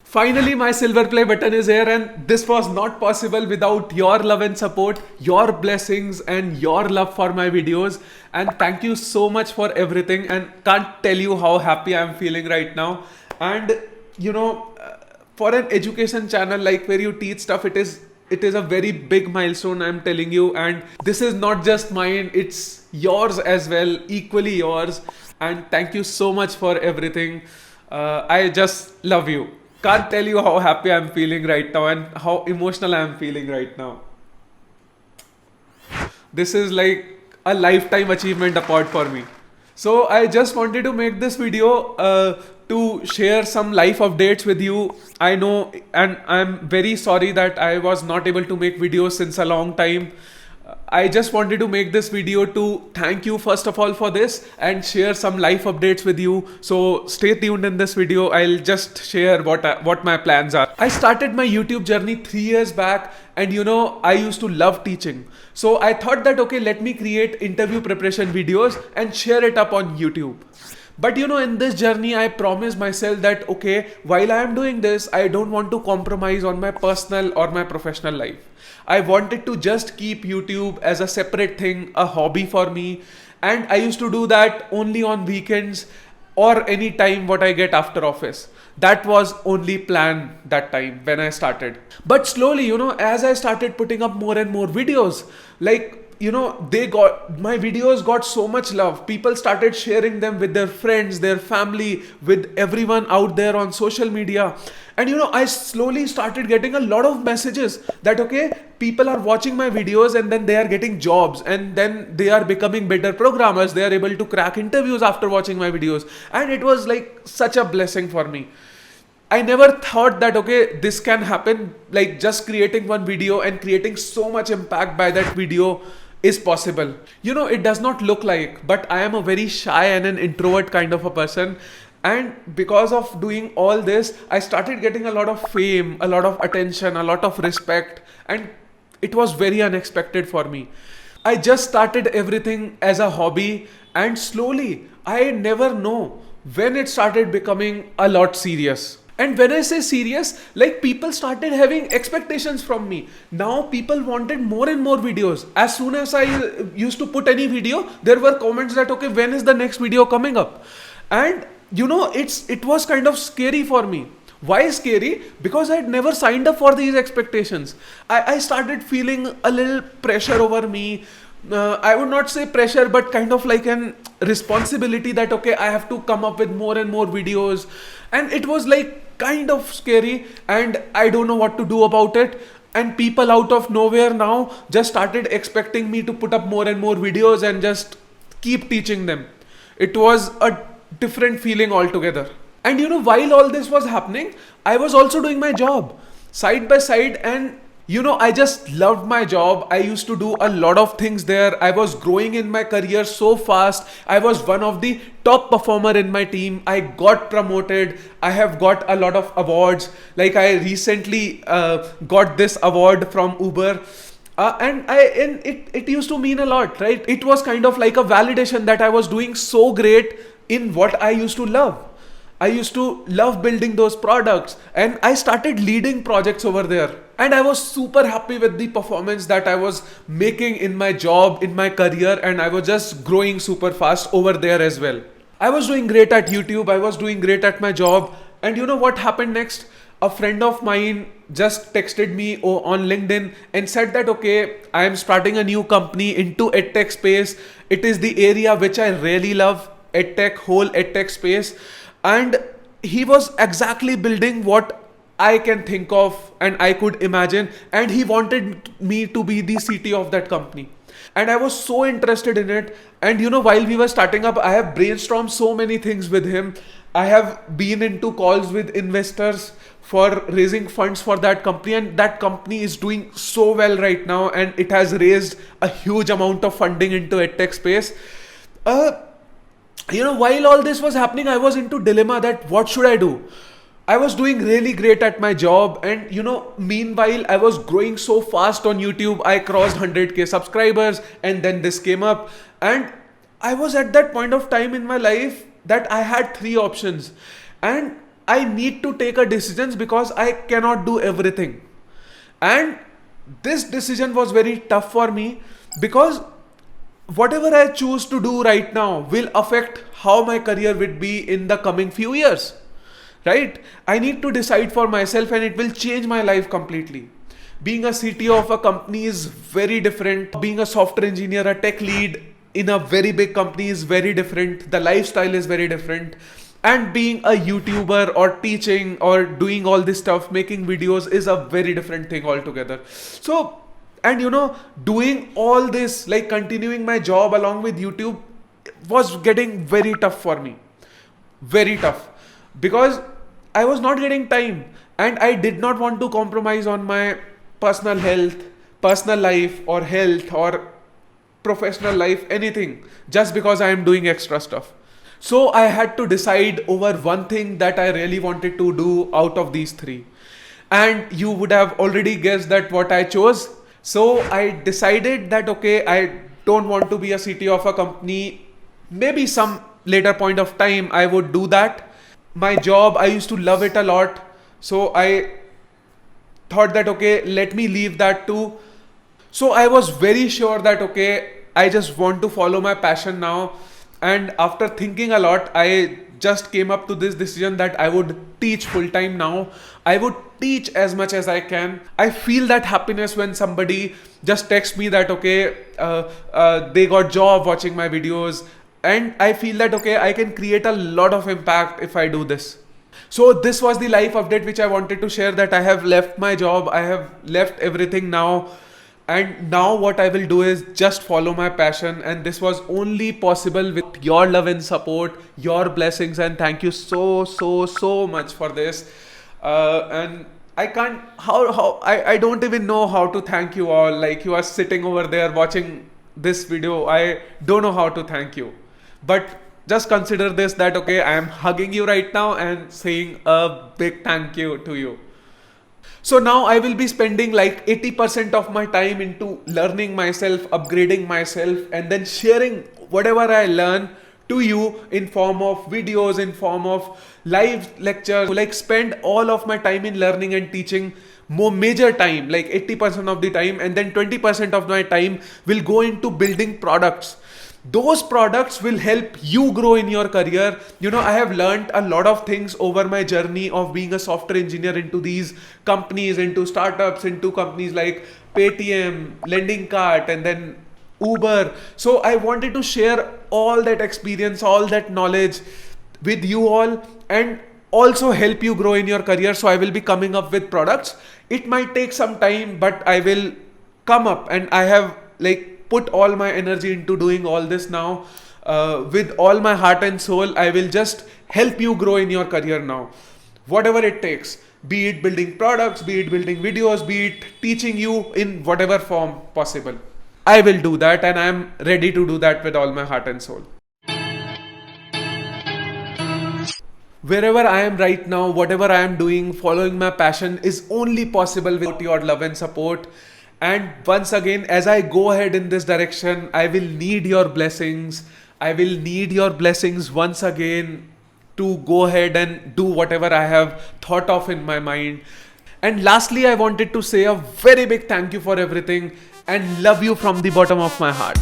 Finally, my silver play button is here, and this was not possible without your love and support, your blessings, and your love for my videos. And thank you so much for everything. And can't tell you how happy I'm feeling right now. And you know, for an education channel like where you teach stuff, it is a very big milestone, I'm telling you. And this is not just mine; it's yours as well, equally yours. And thank you so much for everything. I just love you. Can't tell you how happy I'm feeling right now and how emotional I'm feeling right now. This is like a lifetime achievement award for me. So I just wanted to make this video to share some life updates with you. I know, and I'm very sorry that I was not able to make videos since a long time. I just wanted to make this video to thank you first of all for this and share some life updates with you. So stay tuned in this video. I'll just share what my plans are. I started my YouTube journey 3 years back, and I used to love teaching. So I thought that okay, let me create interview preparation videos and share it up on YouTube. But in this journey, I promised myself that okay, while I am doing this, I don't want to compromise on my personal or my professional life. I wanted to just keep YouTube as a separate thing, a hobby for me. And I used to do that only on weekends or any time what I get after office. That was only plan that time when I started. But slowly, as I started putting up more and more videos, like my videos got so much love. People started sharing them with their friends, their family, with everyone out there on social media. And I slowly started getting a lot of messages that okay, people are watching my videos and then they are getting jobs, and then they are becoming better programmers. They are able to crack interviews after watching my videos. And it was like such a blessing for me. I never thought that okay, this can happen, like just creating one video and creating so much impact by that video is possible. It does not look like, but I am a very shy and an introvert kind of a person. And because of doing all this, I started getting a lot of fame, a lot of attention, a lot of respect, and it was very unexpected for me. I just started everything as a hobby, and slowly, I never know when it started becoming a lot serious. And when I say serious, like people started having expectations from me. Now people wanted more and more videos. As soon as I used to put any video, there were comments that okay, when is the next video coming up? And it was kind of scary for me. Why scary? Because I had never signed up for these expectations. I started feeling a little pressure over me. I would not say pressure, but kind of like an responsibility that okay, I have to come up with more and more videos. And it was like kind of scary, and I don't know what to do about it. And people out of nowhere now just started expecting me to put up more and more videos and just keep teaching them. It was a different feeling altogether. And while all this was happening, I was also doing my job side by side. And I just loved my job. I used to do a lot of things there. I was growing in my career so fast. I was one of the top performer in my team. I got promoted. I have got a lot of awards. Like I recently got this award from Uber. And it used to mean a lot, right? It was kind of like a validation that I was doing so great in what I used to love. I used to love building those products, and I started leading projects over there. And I was super happy with the performance that I was making in my job, in my career, and I was just growing super fast over there as well. I was doing great at YouTube, I was doing great at my job. And what happened next? A friend of mine just texted me on LinkedIn and said that okay, I am starting a new company into edtech space. It is the area which I really love, edtech, whole edtech space. And he was exactly building what I can think of and I could imagine. And he wanted me to be the CTO of that company. And I was so interested in it. And while we were starting up, I have brainstormed so many things with him. I have been into calls with investors for raising funds for that company. And that company is doing so well right now. And it has raised a huge amount of funding into edtech space. While all this was happening, I was into dilemma that what should I do? I was doing really great at my job, and meanwhile I was growing so fast on YouTube. I crossed 100k subscribers, and then this came up, and I was at that point of time in my life that I had three options. And I need to take a decisions because I cannot do everything. And this decision was very tough for me because whatever I choose to do right now will affect how my career would be in the coming few years. Right? I need to decide for myself and it will change my life completely. Being a CTO of a company is very different. Being a software engineer, a tech lead in a very big company is very different. The lifestyle is very different. And being a YouTuber or teaching or doing all this stuff, making videos is a very different thing altogether. So, and doing all this, like continuing my job along with YouTube was getting very tough for me. Very tough. Because I was not getting time and I did not want to compromise on my personal health, personal life or health or professional life, anything, just because I am doing extra stuff. So I had to decide over one thing that I really wanted to do out of these three. And you would have already guessed that what I chose. So I decided that, okay, I don't want to be a CTO of a company. Maybe some later point of time I would do that. My job, I used to love it a lot. So I thought that, okay, let me leave that too. So I was very sure that, okay, I just want to follow my passion now. And after thinking a lot, I just came up to this decision that I would teach full time now. I would teach as much as I can. I feel that happiness when somebody just texts me that, okay, they got job watching my videos. And I feel that, okay, I can create a lot of impact if I do this. So this was the life update which I wanted to share, that I have left my job. I have left everything now. And now what I will do is just follow my passion. And this was only possible with your love and support, your blessings. And thank you so much for this. And I can't, I don't even know how to thank you all. Like, you are sitting over there watching this video. I don't know how to thank you. But just consider this, that, okay, I am hugging you right now and saying a big thank you to you. So now I will be spending like 80% of my time into learning myself, upgrading myself, and then sharing whatever I learn to you in form of videos, in form of live lectures. Like, spend all of my time in learning and teaching, more major time, like 80% of the time, and then 20% of my time will go into building products. Those products will help you grow in your career. I have learned a lot of things over my journey of being a software engineer into these companies, into startups, into companies like Paytm, Lending Cart, and then Uber. So I wanted to share all that experience, all that knowledge with you all, and also help you grow in your career. So I will be coming up with products. It might take some time, but I will come up, and I have put all my energy into doing all this now. With all my heart and soul, I will just help you grow in your career now. Whatever it takes, be it building products, be it building videos, be it teaching you in whatever form possible. I will do that, and I am ready to do that with all my heart and soul. Wherever I am right now, whatever I am doing, following my passion is only possible with your love and support. And once again, as I go ahead in this direction, I will need your blessings. I will need your blessings once again to go ahead and do whatever I have thought of in my mind. And lastly, I wanted to say a very big thank you for everything and love you from the bottom of my heart.